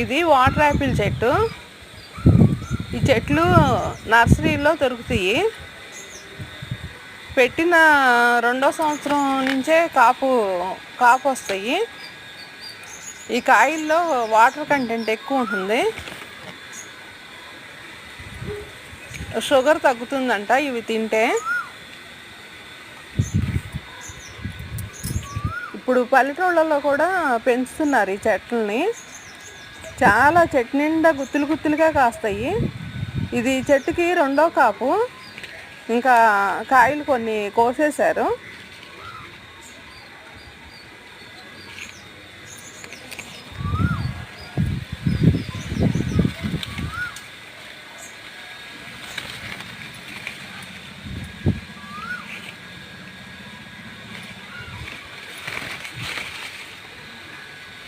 ఇది water Apple చెట్టు. ఈ చెట్లు నర్సరీలో దొరుకుతాయి. పెట్టిన 2వ సంవత్సరం నుంచే కాపు వస్తాయి. ఈ కాయల్లో వాటర్ కంటెంట్ ఎక్కువ ఉంటుంది. షుగర్ తగ్గుతుందంట ఇవి తింటే. ఇప్పుడు పల్లెటూళ్ళలో కూడా పెంచుతున్నారు ఈ చెట్లని. చాలా చెట్టు నిండా గుత్తులుగా కాస్తాయి. ఇది చెట్టుకి 2వ కాపు. ఇంకా కాయలు కొన్ని కోసేశారు.